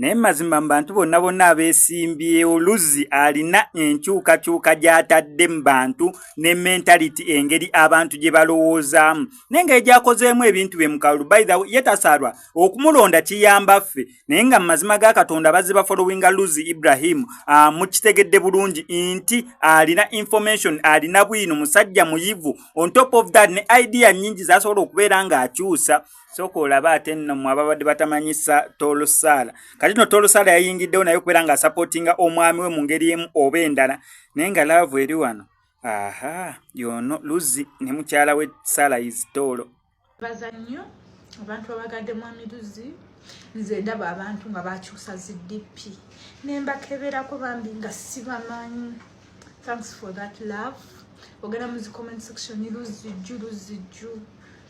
naye mazima mu bantu bonna abeesimbyewo Luzzi alina enkyukakyuka gy'atadde mu bantu ne mentality engeri abantu gye balowoozaamu n'engeri gy'akozeemu ebintu bye mu kalulu. By the way, ye tasalwa okumulonda kiyamba ffe, naye nga mu mazima ga Katonda bazze bafollowinga Luzzi Ibrahim mukitegedde bulungi nti alina information, alina bwino, musajja muyivu. On top of that ne idea nnyingi zasobola okubeera ng'akyusa. Soko olaba ate nno mu ababadde batamanyisa Tolo Sala. Kati no Tolo Sala yayingiddewo naye okubeera nga supportinga omwami we mu ngeri emu oba endala, naye nga laavu eri wano. Aha, yono Luzzi ne mukyala we Sala is Tolo. Baza nnyo abantu abagadde mwami Luzzi, nze ndaba abantu nga bakyusa ziddipi ne mbakeberako bambi nga sibamanyi. Thanks for that love. Ogenda mu comment section Luzzi jju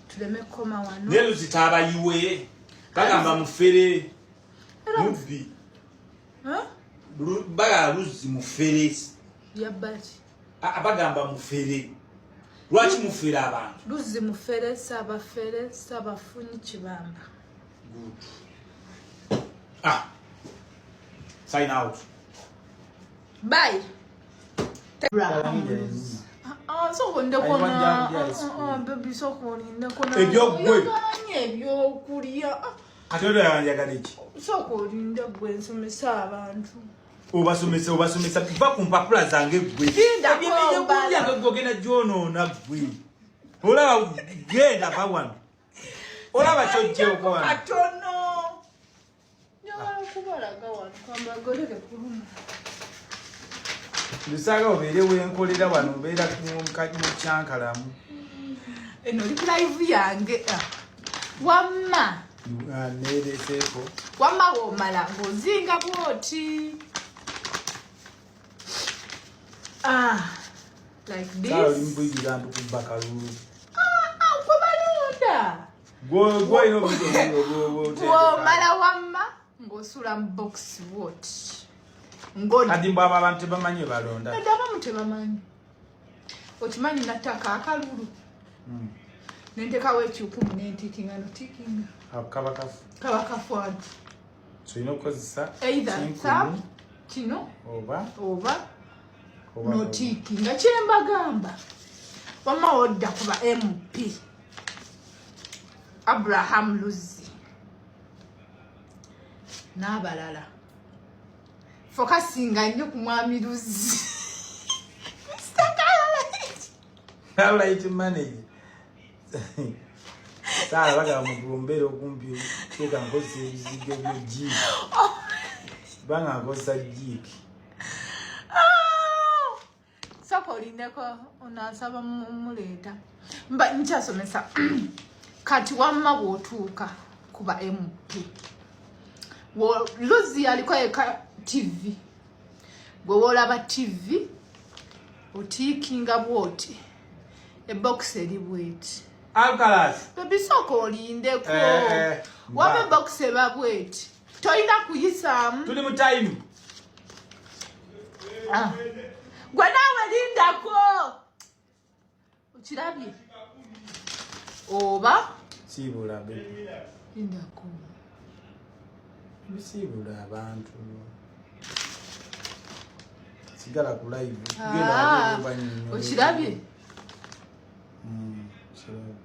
tuleme koma wano. Ne Luzzi tabayiwe bagamba mufere mubbi. Baga Luzzi mufere yabati abagamba mufere. Lwaki mufere abantu? Luzzi mufere sabafunyi kibamba. Good. Sign out. Bye. So wonde kona baby so kona kona ebyokulya Katodo yanjagaliki so kolinda gwe nsomesa abantu obasomesa biva ku mpapula zange gwe ebyokulya gogenda jono gwe olaba genda bawano olaba kyojje okwana katono nyawa kubalaga wano kwamba goleke kuluma Lusaga obere wenkolera wano obera kumukati mu kyankalamu. Eno live yange. Wamma. Nere seko. Wamma womala ngozinga bwoti. Like this. Sawa limbuyira ntu kubakalulu. Kubalunda. Go ino bido. Womala wamma ngosula box what. Ngoni. Kati mbaba abantu bamanye balonda. Ndaba mutebamanyi. Okimanyi nataka akalulu. Nenteka wekyupu munentikinga no tikinga. Kabakafu adu. So ino kozesa. Either sab kino oba no tikinga kyemba gamba. Wama odda kuba MP. Abraham Luzzi. N'abalala. Focusinga nnyo ku mwami Luzzi. Alright manage. Sala baga mugumbero kumpi teka ngozi bizige byoji. Banga ngoza jiki. Sako lindeko onasaba muleta. Mba nkyasomesa. Kati wamma bwotuuka kuba MP. Luzzi alikuwa eka TV. Gwola TV otikinga bwoti. A box eri bweti. Alkalas. Baby soko olindeko. Wabe box eba bweti. Toyina kuyisamu. Tuli mu time. Gwe nawe lindako. Ukirabye. Oba sibula baby. Lindako. Bisibula abantu. Sigala ku live. Ukirabye. Sure.